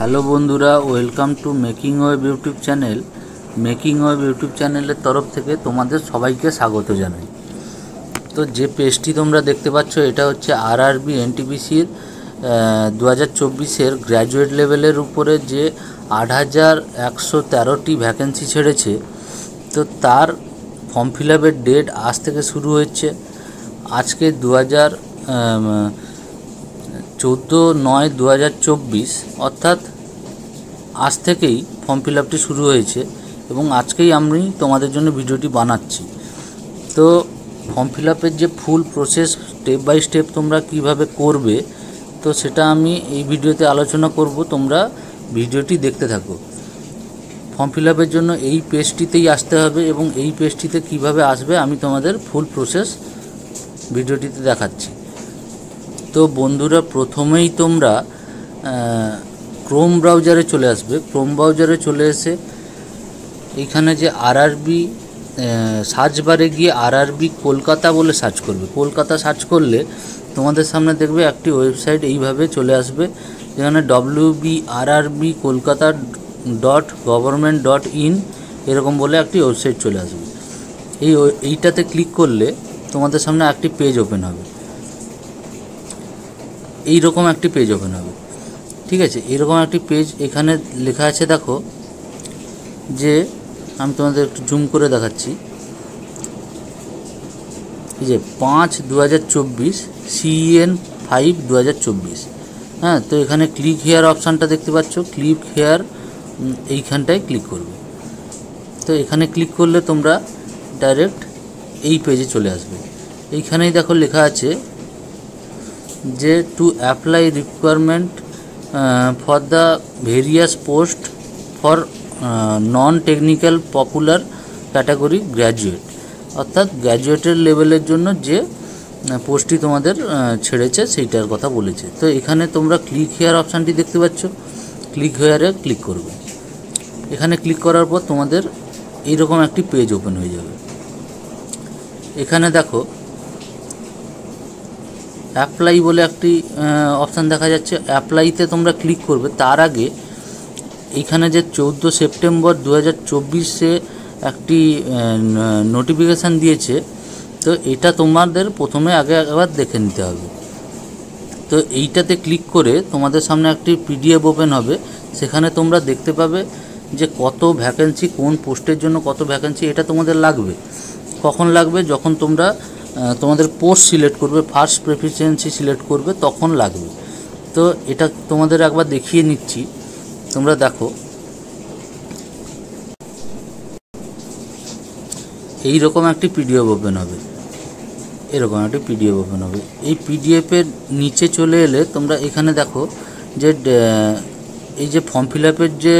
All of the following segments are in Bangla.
হ্যালো বন্ধুরা, welcome to making web YouTube channel. Making web YouTube চ্যানেলের তরফ থেকে তোমাদের সবাইকে স্বাগত জানাই। তো যে পেজটি তোমরা দেখতে পাচ্ছ এটা হচ্ছে আরআরবি এনটিপিসির 2024-এর গ্র্যাজুয়েট লেভেলের উপরে যে 8113টি ভ্যাকেন্সি ছেড়েছে। তো তার ফর্ম ফিল আপের ডেট আজ থেকে শুরু হচ্ছে। আজকে 14/9/2024 অর্থাৎ আজ থেকেই ফর্ম ফিল আপটি শুরু হয়েছে এবং আজকেই আমি তোমাদের জন্য ভিডিওটি বানাচ্ছি। তো ফর্ম ফিল আপের যে full process step by step তোমরা কিভাবে করবে, তো সেটা আমি এই ভিডিওতে আলোচনা করব। তোমরা ভিডিওটি দেখতে থাকো। ফর্ম ফিল আপের জন্য এই পেজটিতেই আসতে হবে এবং এই পেজটিতে কিভাবে আসবে আমি তোমাদের ফুল প্রসেস ভিডিওটিতে দেখাচ্ছি। তো বন্ধুরা, প্রথমেই তোমরা ক্রোম ব্রাউজারে চলে আসবে। ক্রোম ব্রাউজারে চলে এসে এইখানে যে আরআরবি সার্চ বারে গিয়ে আরআরবি কলকাতা বলে সার্চ করবে। কলকাতা সার্চ করলে তোমাদের সামনে দেখবে একটি ওয়েবসাইট এইভাবে চলে আসবে, যেখানে wbrb.colkata.government.in এরকম বলে একটি ওয়েবসাইট চলে আসবে। এইটাতে ক্লিক করলে তোমাদের সামনে একটি পেজ ওপেন হবে। এইরকম একটি পেজ ওপেন হবে, ঠিক আছে। এইরকম একটি পেজ এখানে লেখা আছে, দেখো যে আমি তোমাদের একটু জুম করে দেখাচ্ছি। এই যে 5/2024 CEN 5/2024। হ্যাঁ, তো এখানে ক্লিক হেয়ার অপশানটা দেখতে পাচ্ছ। ক্লিক হেয়ার এইখানটায় ক্লিক করবে। তো এখানে ক্লিক করলে তোমরা ডাইরেক্ট এই পেজে চলে আসবে। এইখানেই দেখো লেখা আছে যে to apply requirement for the various post for non technical popular category graduate, অর্থাৎ গ্র্যাজুয়েটের লেভেলের জন্য যে পোস্টটি তোমাদের ছেড়েছে সেইটার কথা বলেছে। তো এখানে তোমরা ক্লিক হেয়ার অপশানটি দেখতে পাচ্ছ। ক্লিক হেয়ারে ক্লিক করবে। এখানে ক্লিক করার পর তোমাদের এইরকম একটি পেজ ওপেন হয়ে যাবে। এখানে দেখো অ্যাপ্লাই বলে একটি অপশান দেখা যাচ্ছে। অ্যাপ্লাইতে তোমরা ক্লিক করবে। তার আগে এইখানে যে 14 সেপ্টেম্বর 2024-এ একটি নোটিফিকেশান দিয়েছে, তো এটা তোমাদের প্রথমে আগে একবার দেখে নিতে হবে। তো এইটাতে ক্লিক করে তোমাদের সামনে একটি পিডিএফ ওপেন হবে। সেখানে তোমরা দেখতে পাবে যে কত ভ্যাকেন্সি, কোন পোস্টের জন্য কত ভ্যাকেন্সি। এটা তোমাদের লাগবে কখন লাগবে? যখন তোমরা তোমাদের পোস্ট সিলেক্ট করবে, ফার্স্ট প্রেফারেন্স সিলেক্ট করবে, তখন লাগবে। তো এটা তোমাদের একবার দেখিয়ে নিচ্ছি, তোমরা দেখো। এই রকম একটি পিডিএফ ওপেন হবে, এরকম একটি পিডিএফ ওপেন হবে। এই পিডিএফের নিচে চলে এলে তোমরা এখানে দেখো যে এই যে ফর্ম ফিল আপের যে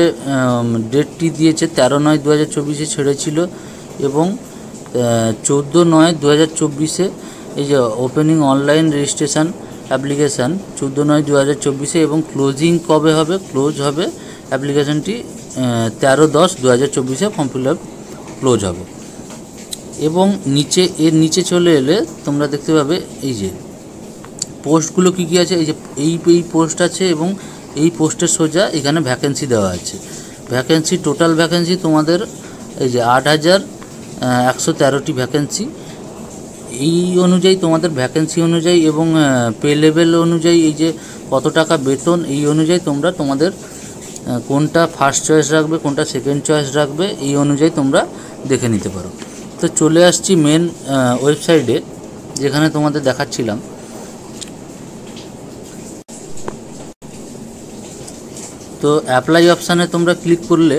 ডেটটি দিয়েছে 13/9/2024-এ ছেড়েছিল এবং 14/9/2024-এ এই যে ওপেনিং অনলাইন রেজিস্ট্রেশন অ্যাপ্লিকেশান 14/9/2024-এ এবং ক্লোজিং কবে হবে? ক্লোজ হবে অ্যাপ্লিকেশানটি 13/10/2024-এ ফর্ম ফিল আপ ক্লোজ হবে। এবং নিচে চলে এলে তোমরা দেখতে পাবে এই যে পোস্টগুলো কী কী আছে। এই যে এই পোস্ট আছে এবং এই পোস্টের সোজা এখানে ভ্যাকেন্সি দেওয়া আছে। ভ্যাকেন্সি, টোটাল ভ্যাকেন্সি তোমাদের এই যে 8113টি ভ্যাকেন্সি। এই অনুযায়ী তোমাদের ভ্যাকেন্সি অনুযায়ী এবং পে লেভেল অনুযায়ী, এই যে কত টাকা বেতন, এই অনুযায়ী তোমরা তোমাদের কোনটা ফার্স্ট চয়েস রাখবে, কোনটা সেকেন্ড চয়েস রাখবে, এই অনুযায়ী তোমরা দেখে নিতে পারো। তো চলে আসছি মেন ওয়েবসাইটে, যেখানে তোমাদের দেখাচ্ছিলাম। তো অ্যাপ্লাই অপশানে তোমরা ক্লিক করলে,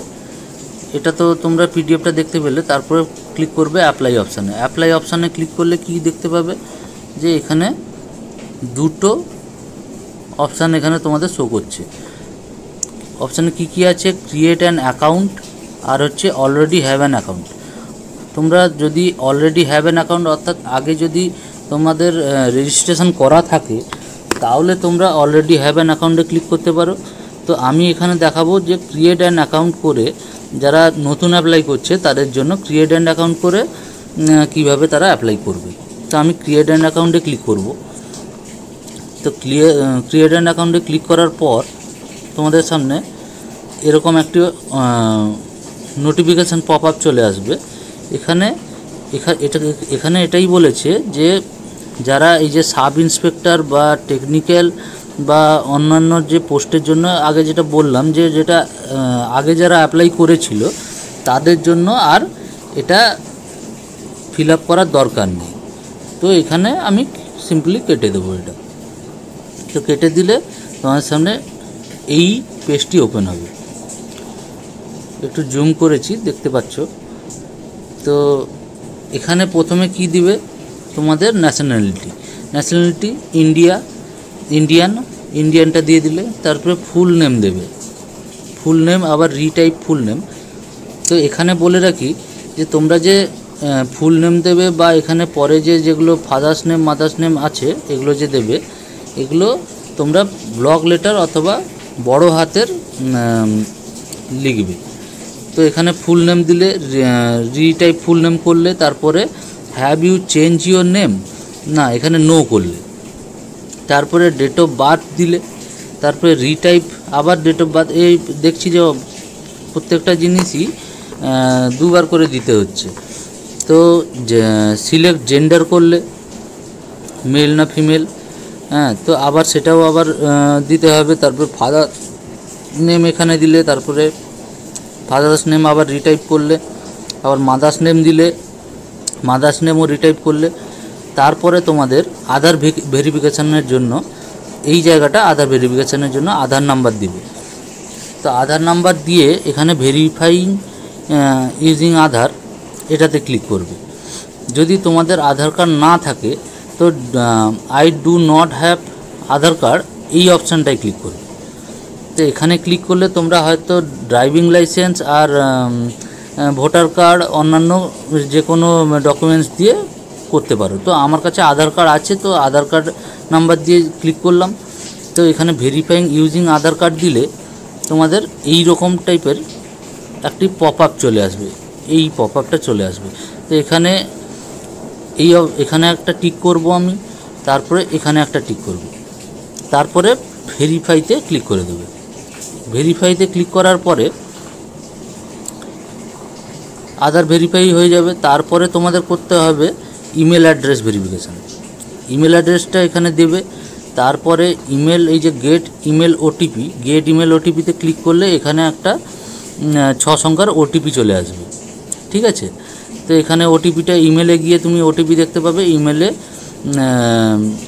এটা তো তোমরা পিডিএফটা দেখতে পেলে, তারপরে ক্লিক করবে অ্যাপ্লাই অপশানে। অ্যাপ্লাই অপশানে ক্লিক করলে কি দেখতে পাবে যে এখানে দুটো অপশান এখানে তোমাদের শো করছে। অপশানে কি আছে? ক্রিয়েট অ্যান অ্যাকাউন্ট আর হচ্ছে অলরেডি হ্যাভ অ্যান অ্যাকাউন্ট। তোমরা যদি অলরেডি হ্যাভ অ্যান অ্যাকাউন্ট, অর্থাৎ আগে যদি তোমাদের রেজিস্ট্রেশন করা থাকে, তাহলে তোমরা অলরেডি হ্যাভ অ্যান অ্যাকাউন্টে ক্লিক করতে পারো। তো আমি এখানে দেখাবো যে ক্রিয়েট অ্যান অ্যাকাউন্ট করে যারা নতুন অ্যাপ্লাই করছে তাদের জন্য ক্রিয়েট অ্যান অ্যাকাউন্ট করে কিভাবে তারা অ্যাপ্লাই করবে। তো আমি ক্রিয়েট অ্যান অ্যাকাউন্টে ক্লিক করব। তো ক্রিয়েট অ্যান অ্যাকাউন্টে ক্লিক করার পর তোমাদের সামনে এরকম একটি নোটিফিকেশান পপ আপ চলে আসবে। এখানে এটাই বলেছে যে যারা এই যে সাব ইন্সপেক্টর বা টেকনিক্যাল বা অন্যান্য যে পোস্টের জন্য আগে যেটা বললাম যে যেটা আগে যারা অ্যাপ্লাই করেছিল তাদের জন্য আর এটা ফিল আপ করার দরকার নেই। তো এখানে আমি সিম্পলি কেটে দেবো এটা। তো কেটে দিলে তোমার সামনে এই পেজটি ওপেন হবে। একটু জুম করেছি, দেখতে পাচ্ছ। তো এখানে প্রথমে কি দিবে, তোমাদের ন্যাশনালিটি ইন্ডিয়ানটা দিয়ে দিলে, তারপরে ফুল নেম দেবে, ফুল নেম আবার রিটাইপ ফুল নেম। তো এখানে বলে রাখি যে তোমরা যে ফুল নেম দেবে বা এখানে পরে যেগুলো ফাদার্স নেম মাদার্স নেম আছে এগুলো যে দেবে, এগুলো তোমরা ব্লক লেটার অথবা বড় হাতের লিখবে। তো এখানে ফুল নেম দিলে, রিটাইপ ফুল নেম করলে, তারপরে have you change your name, না এখানে নো করলে, তারপরে ডেট অফ বার্থ দিলে, তারপরে রিটাইপ আবার ডেট অফ বার্থ। এই দেখছি যে প্রত্যেকটা জিনিসই দুবার করে দিতে হচ্ছে। তো সিলেক্ট জেন্ডার করলে মেল না ফিমেল, হ্যাঁ, তো আবার সেটাও আবার দিতে হবে। তারপরে ফাদার নেম এখানে দিলে, তারপরে ফাদার্স নেম আবার রিটাইপ করলে, আবার মাদার্স নেম দিলে, মাদার্স নেমও রিটাইপ করলে, তারপরে তোমাদের আধার ভেরিফিকেশানের জন্য এই জায়গাটা আধার ভেরিফিকেশানের জন্য আধার নাম্বার দিবে। তো আধার নাম্বার দিয়ে এখানে ভেরিফাইং ইউজিং আধার এটাতে ক্লিক করবে। যদি তোমাদের আধার কার্ড না থাকে তো I do not have Aadhaar card এই অপশানটায় ক্লিক করবে। তো এখানে ক্লিক করলে তোমরা হয়তো ড্রাইভিং লাইসেন্স আর ভোটার কার্ড অন্যান্য যে কোনো ডকুমেন্টস দিয়ে করতে পারো। তো আমার কাছে আধার কার্ড আছে, তো আধার কার্ড নাম্বার দিয়ে ক্লিক করলাম। তো এখানে ভেরিফাইং ইউজিং আধার কার্ড দিলে তোমাদের এই রকম টাইপের একটি পপ আপ চলে আসবে, এই পপ আপটা চলে আসবে। তো এখানে একটা টিক করব আমি, তারপরে এখানে একটা টিক করব, তারপরে ভেরিফাইতে ক্লিক করে দেবে। ভেরিফাইতে ক্লিক করার পরে আধার ভেরিফাই হয়ে যাবে। তারপরে তোমাদের করতে হবে ইমেল অ্যাড্রেস ভেরিফিকেশান। ইমেল অ্যাড্রেসটা এখানে দেবে, তারপরে ইমেল, এই যে গেট ইমেল ওটিপিতে ক্লিক করলে এখানে একটা 6 সংখ্যার ওটিপি চলে আসবে, ঠিক আছে। তো এখানে ওটিপিটা ইমেলে গিয়ে তুমি ওটিপি দেখতে পাবে, ইমেলে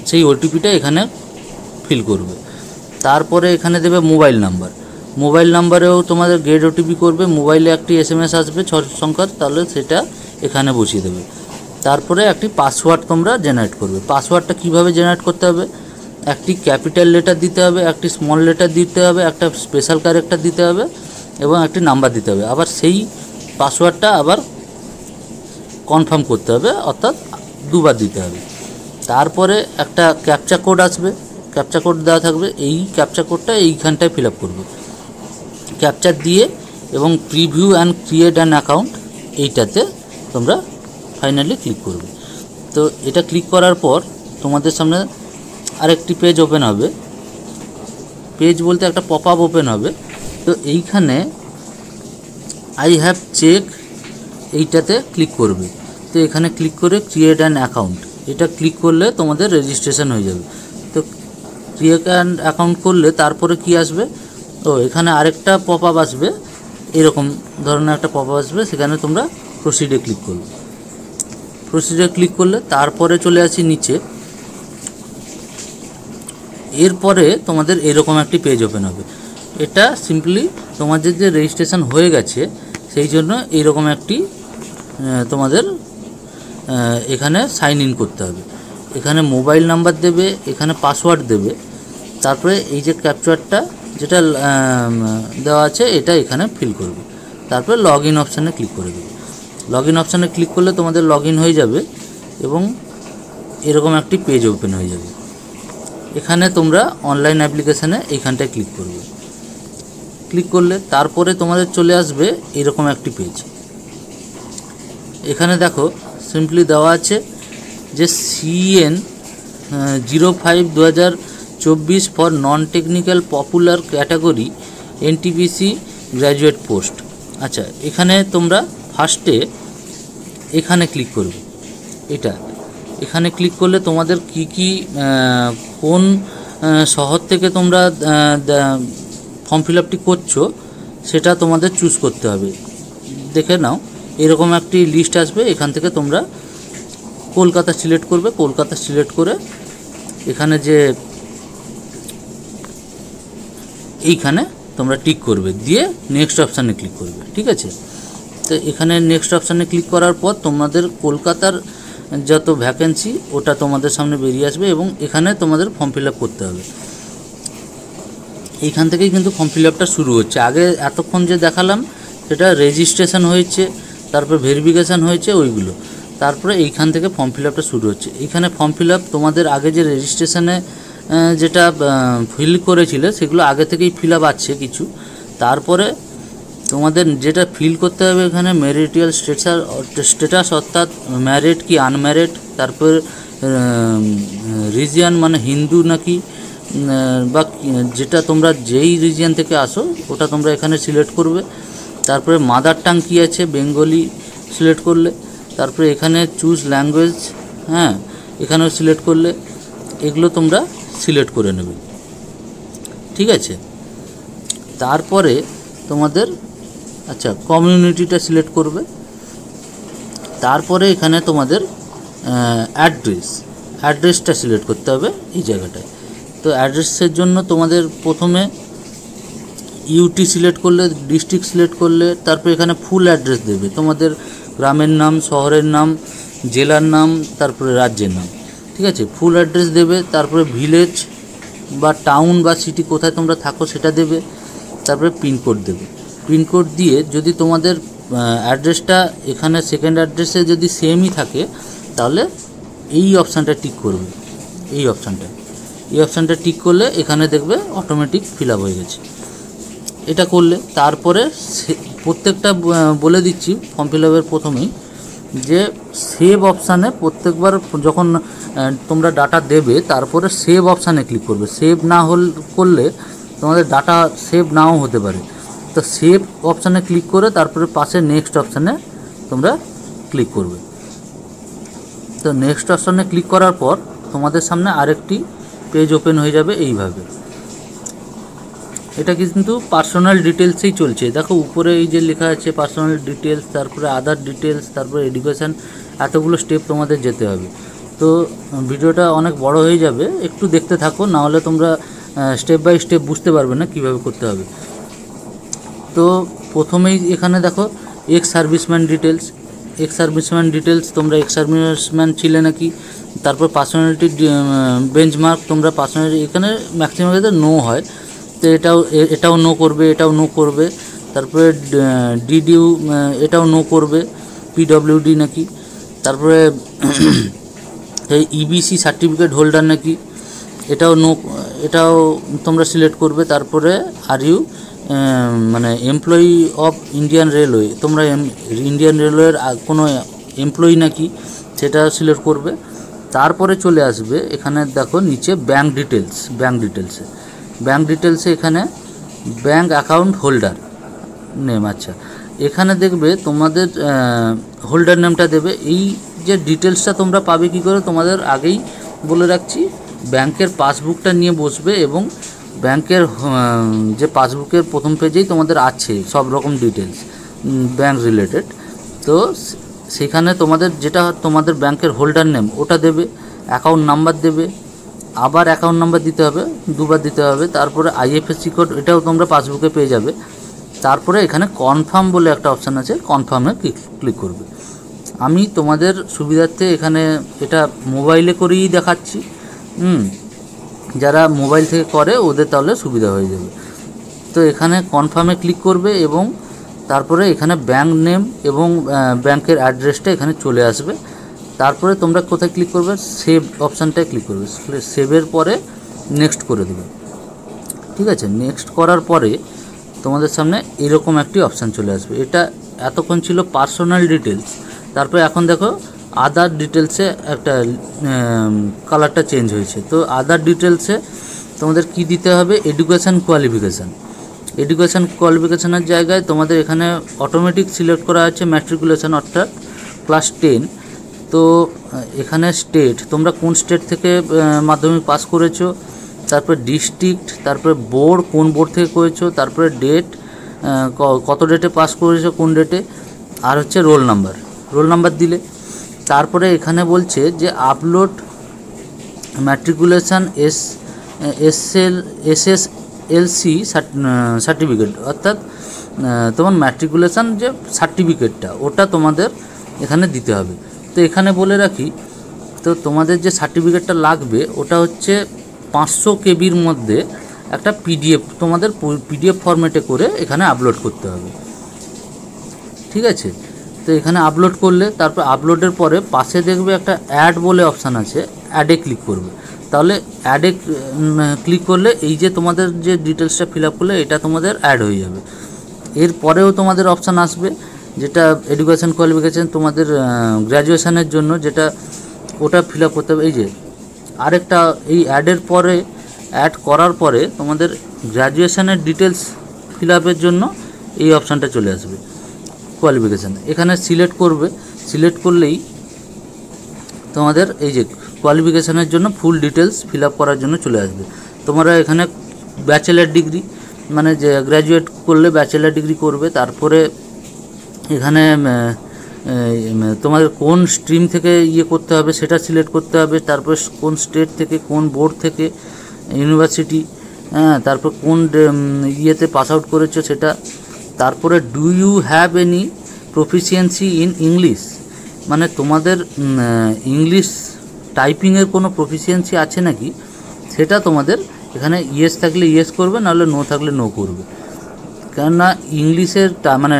সেই ওটিপিটা এখানে ফিল করবে। তারপরে এখানে দেবে মোবাইল নাম্বারেও তোমাদের গেট ওটিপি করবে, মোবাইলে একটি SMS আসবে 6 সংখ্যার, তাহলে সেটা এখানে বসিয়ে দেবে। তারপরে একটি পাসওয়ার্ড তোমরা জেনারেট করবে। পাসওয়ার্ডটা কিভাবে জেনারেট করতে হবে, একটি ক্যাপিটাল লেটার দিতে হবে, একটি স্মল লেটার দিতে হবে, একটা স্পেশাল ক্যারেক্টার দিতে হবে এবং একটি নাম্বার দিতে হবে। আবার সেই পাসওয়ার্ডটা আবার কনফার্ম করতে হবে, অর্থাৎ দুবার দিতে হবে। তারপরে একটা ক্যাপচা কোড আসবে, ক্যাপচা কোড দেওয়া থাকবে, এই ক্যাপচা কোডটা এইখানটায় ফিল আপ করবে ক্যাপচা দিয়ে, এবং preview and create an account এইটাতে তোমরা ফাইনালি ক্লিক করবে। তো এটা ক্লিক করার পর তোমাদের সামনে আরেকটি পেজ ওপেন হবে, পেজ বলতে একটা পপ আপ ওপেন হবে। তো এইখানে আই হ্যাভ চেক এইটাতে ক্লিক করবে। তো এখানে ক্লিক করে ক্রিয়েট অ্যান অ্যাকাউন্ট, এটা ক্লিক করলে তোমাদের রেজিস্ট্রেশন হয়ে যাবে। তো ক্রিয়েট অ্যান অ্যাকাউন্ট করলে তারপরে কি আসবে, এখানে আরেকটা পপ আপ আসবে, এরকম ধরনের একটা পপ আপ আসবে, সেখানে তোমরা প্রসিডে ক্লিক করবে। প্রসিডে ক্লিক করলে তারপরে চলে আসি নিচে, এরপরে তোমাদের এরকম একটি পেজ ওপেন হবে। এটা সিম্পলি তোমাদের যে রেজিস্ট্রেশন হয়ে গেছে সেই জন্য এইরকম একটি তোমাদের এখানে সাইন ইন করতে হবে। এখানে মোবাইল নাম্বার দেবে, এখানে পাসওয়ার্ড দেবে, তারপরে এই যে ক্যাপচারটা যেটা দেওয়া আছে এটা এখানে ফিল করবে, তারপরে লগ ইন অপশানে ক্লিক করে দেবে। লগ ইন অপশানে ক্লিক করলে তোমাদের লগ ইন হয়ে যাবে এবং এরকম একটি পেজ ওপেন হয়ে যাবে। এখানে তোমরা অনলাইন অ্যাপ্লিকেশানে এইখানটায় ক্লিক করবে। ক্লিক করলে তারপরে তোমাদের চলে আসবে এরকম একটি পেজ। এখানে দেখো সিম্পলি দেওয়া আছে যে CN 05/2024 for non technical popular category NTPC graduate post. আচ্ছা, এখানে তোমরা ফার্স্টে এখানে ক্লিক করবে। এখানে ক্লিক করলে তোমাদের কি কোন শহর থেকে তোমরা ফর্ম ফিল আপটি করছো সেটা তোমাদের চুজ করতে হবে। দেখে নাও, এরকম একটি লিস্ট আসবে, এখান থেকে তোমরা কলকাতা সিলেক্ট করবে। কলকাতা সিলেক্ট করে এখানে যে এইখানে তোমরা টিক করবে, দিয়ে নেক্সট অপশানে ক্লিক করবে। ঠিক আছে, তো এখানে নেক্সট অপশানে ক্লিক করার পর তোমাদের কলকাতার যত ভ্যাকেন্সি ওটা তোমাদের সামনে বেরিয়ে আসবে এবং এখানে তোমাদের ফর্ম ফিল আপ করতে হবে। এইখান থেকেই কিন্তু ফর্ম ফিল আপটা শুরু হচ্ছে। আগে এতক্ষণ যে দেখালাম সেটা রেজিস্ট্রেশন হয়েছে, তারপর ভেরিফিকেশান হয়েছে ওইগুলো, তারপরে এইখান থেকে ফর্ম ফিল আপটা শুরু হচ্ছে। এইখানে ফর্ম ফিল আপ তোমাদের আগে যে রেজিস্ট্রেশনে যেটা ফিল করেছিলে সেগুলো আগে থেকেই ফিল আপ আছে কিছু। তারপরে তোমাদের যেটা ফিল করতে হবে এখানে ম্যারিটাল স্ট্যাটাস অর্থাৎ ম্যারিড কি আনম্যারিড, তারপর রিজিয়ন মানে হিন্দু নাকি বা যেটা তোমরা যেই রিজিয়ন থেকে আসো ওটা তোমরা এখানে সিলেক্ট করবে। তারপরে মাদার টাং কী আছে, বেঙ্গলি সিলেক্ট করলে। তারপরে এখানে চুজ ল্যাঙ্গুয়েজ, হ্যাঁ এখানেও সিলেক্ট করলে। এগুলো তোমরা সিলেক্ট করে নেবে। ঠিক আছে, তারপরে তোমাদের আচ্ছা কমিউনিটিটা সিলেক্ট করবে। তারপরে এখানে তোমাদের অ্যাড্রেসটা সিলেক্ট করতে হবে এই জায়গাটায়। তো অ্যাড্রেসের জন্য তোমাদের প্রথমে ইউটি সিলেক্ট করলে, ডিস্ট্রিক্ট সিলেক্ট করলে, তারপরে এখানে ফুল অ্যাড্রেস দেবে, তোমাদের গ্রামের নাম, শহরের নাম, জেলার নাম, তারপরে রাজ্যের নাম। ঠিক আছে, ফুল অ্যাড্রেস দেবে। তারপরে ভিলেজ বা টাউন বা সিটি কোথায় তোমরা থাকো সেটা দেবে। তারপরে পিনকোড দেবে। পিনকোড দিয়ে যদি তোমাদের অ্যাড্রেসটা এখানে সেকেন্ড অ্যাড্রেসে যদি সেমই থাকে তাহলে এই অপশানটা টিক করবে। এই অপশানটা টিক করলে এখানে দেখবে অটোমেটিক ফিল আপ হয়ে গেছে। এটা করলে তারপরে প্রত্যেকটা বলে দিচ্ছি ফর্ম ফিল আপের প্রথমেই যে সেভ অপশানে প্রত্যেকবার যখন তোমরা ডাটা দেবে তারপরে সেভ অপশানে ক্লিক করবে। সেভ না করলে তোমাদের ডাটা সেভ নাও হতে পারে। তো সেভ অপশানে ক্লিক করে তারপরে পাশে নেক্সট অপশানে তোমরা ক্লিক করবে। তো নেক্সট অপশানে ক্লিক করার পর তোমাদের সামনে আরেকটি পেজ ওপেন হয়ে যাবে এইভাবে। এটা কিন্তু পার্সোনাল ডিটেলসেই চলছে। দেখো উপরে এই যে লেখা আছে পার্সোনাল ডিটেলস, তারপরে আদার ডিটেলস, তারপরে এডুকেশান, এতগুলো স্টেপ তোমাদের যেতে হবে। তো ভিডিওটা অনেক বড় হয়ে যাবে, একটু দেখতে থাকো, নাহলে তোমরা স্টেপ বাই স্টেপ বুঝতে পারবে না কীভাবে করতে হবে। তো প্রথমেই এখানে দেখো এক্স সার্ভিসম্যান ডিটেলস, তোমরা এক্স সার্ভিসম্যান ছিলে নাকি। তারপর পার্সোনালিটি বেঞ্চমার্ক, তোমরা পার্সোনালিটি এখানে ম্যাক্সিমাম ক্ষেত্রে নো হয়, তো এটাও নো করবে। তারপরে ডিডিউ এটাও নো করবে, পিডব্লিউডি নাকি। তারপরে এই ইবিসি সার্টিফিকেট হোল্ডার নাকি, এটাও তোমরা সিলেক্ট করবে। তারপরে আর ইউ মানে এমপ্লয়ি অফ ইন্ডিয়ান রেলওয়ে, তোমরা ইন্ডিয়ান রেলওয়ের কোনো এমপ্লয়ি নাকি সেটা সিলেক্ট করবে। তারপরে চলে আসবে এখানে দেখো নিচে ব্যাঙ্ক ডিটেলসে এখানে ব্যাঙ্ক অ্যাকাউন্ট হোল্ডার নেম। আচ্ছা, এখানে দেখবে তোমাদের হোল্ডার নেমটা দেবে। এই যে ডিটেলসটা তোমরা পাবে কি করে, তোমাদের আগেই বলে রাখছি, ব্যাংকের পাসবুকটা নিয়ে বসবে এবং ব্যাংকের যে পাসবুকের প্রথম পেজেই তোমাদের আছে সব রকম ডিটেলস ব্যাংক রিলেটেড। তো সেখানে তোমাদের যেটা তোমাদের ব্যাংকের হোল্ডার নেম ওটা দেবে, অ্যাকাউন্ট নাম্বার দেবে, আবার অ্যাকাউন্ট নাম্বার দিতে হবে, দুবার দিতে হবে। তারপরে আইএফএসসি কোড, এটাও তোমরা পাসবুকে পেয়ে যাবে। তারপরে এখানে কনফার্ম বলে একটা অপশান আছে, কনফার্মে ক্লিক করবে। আমি তোমাদের সুবিধার্থে এখানে এটা মোবাইলে করেই দেখাচ্ছি, যারা মোবাইল থেকে করে ওদের তাহলে সুবিধা হয়ে যাবে। তো এখানে কনফার্মে ক্লিক করবে এবং তারপরে এখানে ব্যাঙ্ক নেম এবং ব্যাংকের অ্যাড্রেসটা এখানে চলে আসবে। তারপরে তোমরা কোথায় ক্লিক করবে, সেভ অপশানটায় ক্লিক করবে। সেভের পরে নেক্সট করে দেবে। ঠিক আছে, নেক্সট করার পরে তোমাদের সামনে এরকম একটি অপশান চলে আসবে। এটা এতক্ষণ ছিল পার্সোনাল ডিটেলস, তারপরে এখন দেখো আদার ডিটেলসে একটা কালারটা চেঞ্জ হয়েছে। তো আদার ডিটেলসে তোমাদের কি দিতে হবে, এডুকেশান কোয়ালিফিকেশান। এডুকেশন কোয়ালিফিকেশনের জায়গায় তোমাদের এখানে অটোমেটিক সিলেক্ট করা আছে ম্যাট্রিকুলেশন অর্থাৎ ক্লাস 10। তো এখানে স্টেট, তোমরা কোন স্টেট থেকে মাধ্যমিক পাস করেছো, তারপরে ডিস্ট্রিক্ট, তারপরে বোর্ড, কোন বোর্ড থেকে করেছো, তারপরে ডেট, কত ডেটে পাস করেছো, কোন ডেটে, আর হচ্ছে রোল নাম্বার দিলে। তারপরে এখানে বলছে যে আপলোড ম্যাট্রিকুলেশন এসএসএলসি সার্টিফিকেট, অর্থাৎ তোমার ম্যাট্রিকুলেশন যে সার্টিফিকেটটা ওটা তোমাদের এখানে দিতে হবে। তো এখানে বলে রাখি, তো তোমাদের যে সার্টিফিকেটটা লাগবে ওটা হচ্ছে 500 কেবির মধ্যে একটা পিডিএফ, তোমাদের পিডিএফ ফরম্যাটে করে এখানে আপলোড করতে হবে। ঠিক আছে, তো এখানে আপলোড করলে তারপর আপলোডের পরে পাশে দেখবে একটা অ্যাড বলে অপশান আছে, অ্যাডে ক্লিক করবে। তাহলে অ্যাডে ক্লিক করলে এই যে তোমাদের যে ডিটেলসটা ফিল আপ করলে এটা তোমাদের অ্যাড হয়ে যাবে। এরপরেও তোমাদের অপশান আসবে যেটা এডুকেশন কোয়ালিফিকেশান তোমাদের গ্র্যাজুয়েশনের জন্য, যেটা ওটা ফিল আপ করতে হবে। এই যে আরেকটা, এই অ্যাডের পরে অ্যাড করার পরে তোমাদের গ্র্যাজুয়েশনের ডিটেলস ফিল আপের জন্য এই অপশানটা চলে আসবে কোয়ালিফিকেশান। এখানে সিলেক্ট করবে, সিলেক্ট করলেই তোমাদের এই যে কোয়ালিফিকেশানের জন্য ফুল ডিটেলস ফিল আপ করার জন্য চলে আসবে। তোমরা এখানে ব্যাচেলার ডিগ্রি, মানে যে গ্র্যাজুয়েট করলে ব্যাচেলার ডিগ্রি করবে। তারপরে এখানে তোমাদের কোন স্ট্রিম থেকে করতে হবে সেটা সিলেক্ট করতে হবে। তারপর কোন স্টেট থেকে, কোন বোর্ড থেকে, ইউনিভার্সিটি, তারপর কোন ইয়েতে পাস আউট করেছো সেটা। তারপরে do you have any proficiency in English, মানে তোমাদের ইংলিশ টাইপিংয়ের কোনো প্রফিসিয়েন্সি আছে নাকি সেটা তোমাদের এখানে ইয়েস থাকলে ইয়েস করবে, নাহলে নো থাকলে নো করবে। কেননা ইংলিশের মানে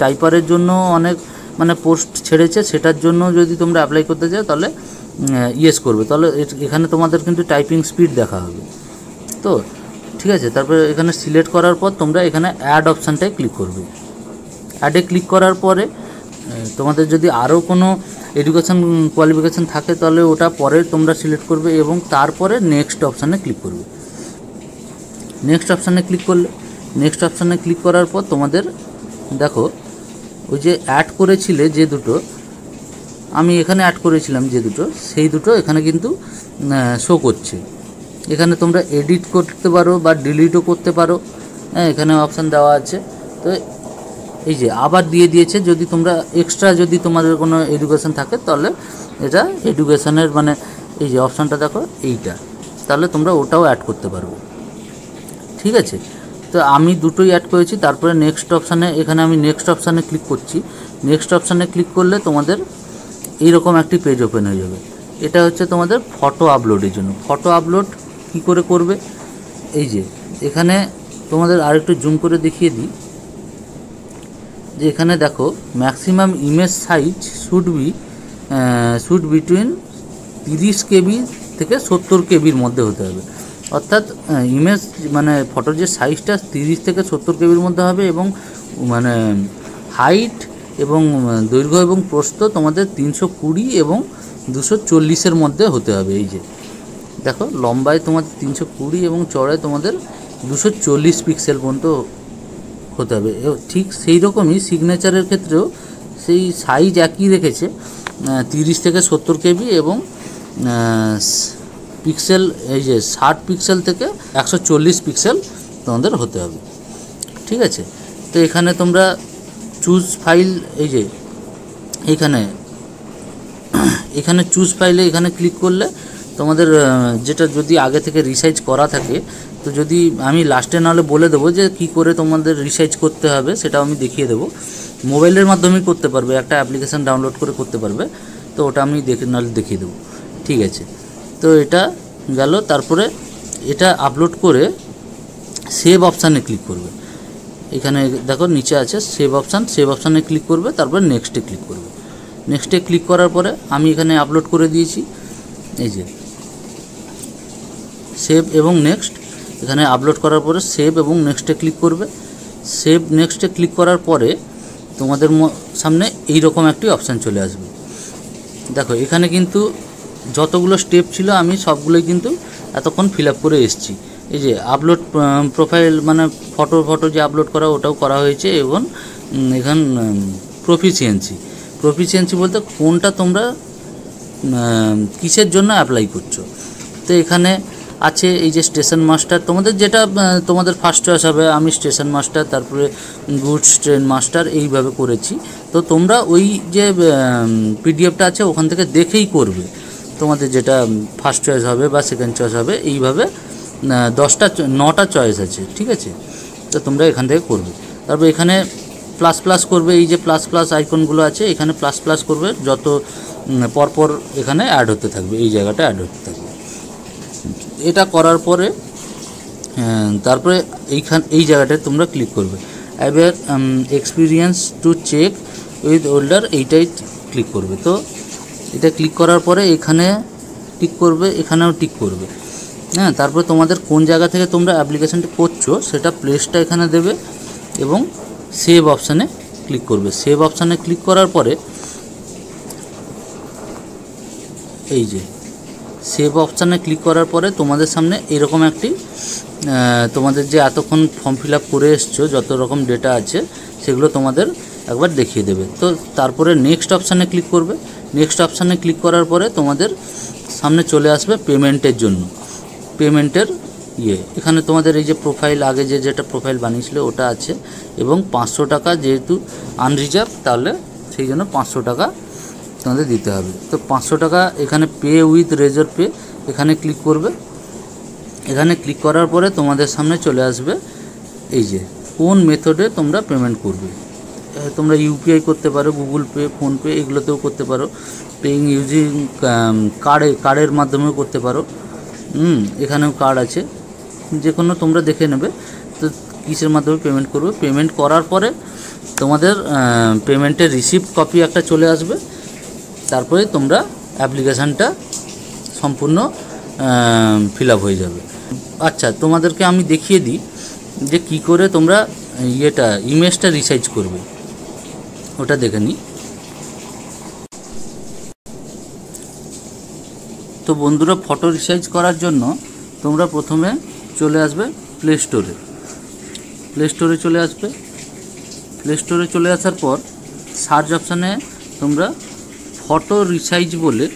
টাইপারের জন্য অনেক মানে পোস্ট ছেড়েছে, সেটার জন্য যদি তোমরা অ্যাপ্লাই করতে চাও তাহলে ইয়েস করবে। তাহলে এখানে তোমাদের কিন্তু টাইপিং স্পিড দেখা হবে। তো ঠিক আছে, তারপরে এখানে সিলেক্ট করার পর তোমরা এখানে অ্যাড অপশানটায় ক্লিক করবে। অ্যাডে ক্লিক করার পরে তোমাদের যদি আরও কোনো এডুকেশন কোয়ালিফিকেশান থাকে তাহলে ওটা পরে তোমরা সিলেক্ট করবে এবং তারপরে নেক্সট অপশানে ক্লিক করবে। নেক্সট অপশানে ক্লিক করলে, নেক্সট অপশানে ক্লিক করার পর তোমাদের দেখো ওই যে অ্যাড করেছিলে যে দুটো, আমি এখানে অ্যাড করেছিলাম যে দুটো, সেই দুটো এখানে কিন্তু শো করছে। এখানে তোমরা এডিট করতে পারো বা ডিলিটও করতে পারো, এখানে অপশান দেওয়া আছে। তো এই যে আবার দিয়ে দিয়েছে, যদি তোমরা এক্সট্রা যদি তোমাদের কোনো এডুকেশান থাকে তাহলে এটা এডুকেশানের মানে এই যে অপশানটা দেখো এইটা, তাহলে তোমরা ওটাও অ্যাড করতে পারো। ঠিক আছে, তো আমি দুটোই অ্যাড করেছি। তারপরে নেক্সট অপশানে, এখানে আমি নেক্সট অপশানে ক্লিক করছি। নেক্সট অপশানে ক্লিক করলে তোমাদের এইরকম একটি পেজ ওপেন হয়ে যাবে। এটা হচ্ছে তোমাদের ফটো আপলোডের জন্য। ফটো আপলোড কী করে করবে, এই যে এখানে তোমাদের আরেকটু জুম করে দেখিয়ে দিই যে এখানে দেখো maximum image size should between 30 কেবি থেকে 70 কেবির মধ্যে হতে হবে। অর্থাৎ ইমেজ মানে ফটোর যে সাইজটা 30 থেকে 70 কেবির মধ্যে হবে এবং মানে হাইট এবং দৈর্ঘ্য এবং প্রস্থ তোমাদের 320 এবং 240-এর মধ্যে হতে হবে। এই যে দেখো লম্বায় তোমাদের 320 এবং চড়ায় তোমাদের 240 পিক্সেল পর্যন্ত হতে হবে। ঠিক সেই রকমই সিগনেচারের ক্ষেত্রেও সেই সাইজ একই রেখেছে, 30 থেকে 70 কেবি এবং পিক্সেল এই যে 60 পিক্সেল থেকে 140 পিক্সেল তোমাদের হতে হবে। ঠিক আছে, তো এখানে তোমরা চুজ ফাইল, এই যে এখানে চুজ ফাইলে এখানে ক্লিক করলে তোমাদের যেটা যদি আগে থেকে রিসাইজ করা থাকে, তো যদি আমি লাস্টে নাহলে বলে দেবো যে কি করে তোমাদের রিসাইজ করতে হবে, সেটাও আমি দেখিয়ে দেবো। মোবাইলের মাধ্যমেই করতে পারবে, একটা অ্যাপ্লিকেশান ডাউনলোড করে করতে পারবে, তো ওটা আমি নাহলে দেখিয়ে দেবো। ঠিক আছে, তো এটা গেল। তারপরে এটা আপলোড করে সেভ অপশানে ক্লিক করবে। এখানে দেখো নিচে আছে সেভ অপশান, সেভ অপশানে ক্লিক করবে, তারপরে নেক্সটে ক্লিক করবে। নেক্সটে ক্লিক করার পরে আমি এখানে আপলোড করে দিয়েছি, এই যে সেভ এবং নেক্সট। এখানে আপলোড করার পরে সেভ এবং নেক্সটে ক্লিক করবে। সেভ নেক্সটে ক্লিক করার পরে তোমাদের সামনে এই রকম একটি অপশান চলে আসবে। দেখো এখানে কিন্তু যতগুলো স্টেপ ছিল আমি সবগুলোই কিন্তু এতক্ষণ ফিল আপ করে এসেছি। এই যে আপলোড প্রোফাইল মানে ফটো যে আপলোড করা ওটাও করা হয়েছে। এবং এখানে প্রফিসিয়েন্সি বলতে কোনটা তোমরা কিসের জন্য অ্যাপ্লাই করছো। তো এখানে আছে এই যে স্টেশন মাস্টার, তোমাদের যেটা তোমাদের ফার্স্ট চয়েস হবে। আমি স্টেশন মাস্টার, তারপরে গুডস ট্রেন মাস্টার এইভাবে করেছি। তো তোমরা ওই যে পিডিএফটা আছে ওখান থেকে দেখেই করবে, তোমাদের যেটা ফার্স্ট চয়েস হবে বা সেকেন্ড চয়েস হবে। এইভাবে 9টা চয়েস আছে, ঠিক আছে। তো তোমরা এখান থেকে করবে। তারপর এখানে প্লাস করবে, এই যে প্লাস আইকনগুলো আছে এখানে প্লাস করবে, যত পরপর এখানে অ্যাড হতে থাকবে, এই জায়গাটা অ্যাড হতে থাকবে। এটা করার পরে তারপরে এই জায়গাটায় তোমরা ক্লিক করবে, এবার experience to check with holder, এইটাই ক্লিক করবে। তো এটা ক্লিক করার পরে এখানে টিক করবে, এখানেও টিক করবে। হ্যাঁ, তারপরে তোমাদের কোন জায়গা থেকে তোমরা অ্যাপ্লিকেশানটা করছো সেটা প্লেসটা এখানে দেবে এবং সেভ অপশানে ক্লিক করবে। সেভ অপশানে ক্লিক করার পরে এই যে সেভ অপশানে ক্লিক করার পরে তোমাদের সামনে এরকম একটি তোমাদের যে এতক্ষণ ফর্ম ফিল আপ করে এসছো যত রকম ডেটা আছে সেগুলো তোমাদের একবার দেখিয়ে দেবে। তো তারপরে নেক্সট অপশানে ক্লিক করবে। নেক্সট অপশানে ক্লিক করার পরে তোমাদের সামনে চলে আসবে পেমেন্টের জন্য, পেমেন্টের এখানে তোমাদের এই যে প্রোফাইল, আগে যেটা প্রোফাইল বানিয়েছিলে ওটা আছে এবং 500 টাকা, যেহেতু আনরিজার্ভ তাহলে সেই জন্য 500 টাকা তোমাদের দিতে হবে। তো 500 টাকা এখানে পে উইথ রেজর পে, এখানে ক্লিক করবে। এখানে ক্লিক করার পরে তোমাদের সামনে চলে আসবে এই যে কোন মেথডে তোমরা পেমেন্ট করবে। তোমরা ইউপিআই করতে পারো, গুগল পে, ফোনপে এগুলোতেও করতে পারো, পেইং ইউজিং কার্ডের মাধ্যমেও করতে পারো। এখানেও কার্ড আছে, যে কোনো তোমরা দেখে নেবে। তো কিসের মাধ্যমে পেমেন্ট করবে, পেমেন্ট করার পরে তোমাদের পেমেন্টের রিসিপ্ট কপি একটা চলে আসবে। তারপরে তোমরা অ্যাপ্লিকেশানটা সম্পূর্ণ ফিল আপ হয়ে যাবে। আচ্ছা, তোমাদেরকে আমি দেখিয়ে দিই যে কি করে তোমরা ইমেজটা রিসাইজ করবে, ওটা দেখে নিই। তো বন্ধুরা, ফটো রিসাইজ করার জন্য তোমরা প্রথমে চলে আসবে প্লে স্টোরে চলে আসবে। প্লে স্টোরে চলে আসার পর সার্চ অপশানে তোমরা ফটো রিসাইজ বলে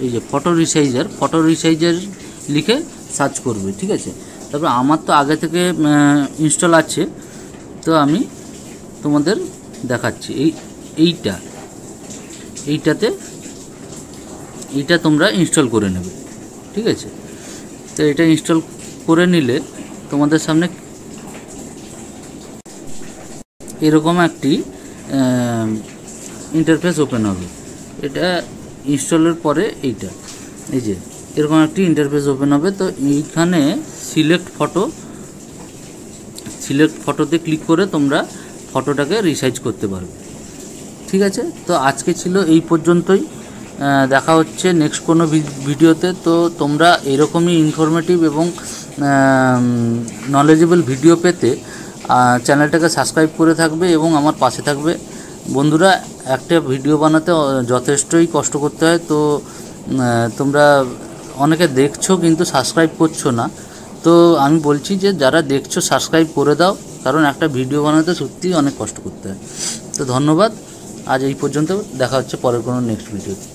এই যে ফটো রিসাইজার লিখে সার্চ করবে, ঠিক আছে। তারপর আমার তো আগে থেকে ইনস্টল আছে, তো আমি তোমাদের দেখাচ্ছি। এইটা তোমরা ইনস্টল করে নেবে, ঠিক আছে। তো এটা ইনস্টল করে নিলে তোমাদের সামনে এরকম একটি ইন্টারফেস ওপেন হবে। এটা ইনস্টলের পরে এই যে এরকম একটি ইন্টারফেস ওপেন হবে। তো এইখানে সিলেক্ট ফটোতে ক্লিক করে তোমরা ফটোটাকে রিসাইজ করতে পারবে, ঠিক আছে। তো আজকে ছিল এই পর্যন্তই, দেখা হচ্ছে নেক্সট কোনো ভিডিওতে। তো তোমরা এরকমই ইনফরমেটিভ এবং নলেজেবল ভিডিও পেতে চ্যানেলটাকে সাবস্ক্রাইব করে থাকবে এবং আমার পাশে থাকবে। বন্ধুরা, একটা ভিডিও বানাতে যথেষ্টই কষ্ট করতে হয়। তো তোমরা অনেকে দেখছো কিন্তু সাবস্ক্রাইব করছো না। তো আমি বলছি যে যারা দেখছো সাবস্ক্রাইব করে দাও, কারণ একটা ভিডিও বানাতে সত্যিই অনেক কষ্ট করতে হয়। তো ধন্যবাদ, আজ এই পর্যন্ত, দেখা হচ্ছে পরের কোনো নেক্সট ভিডিওতে।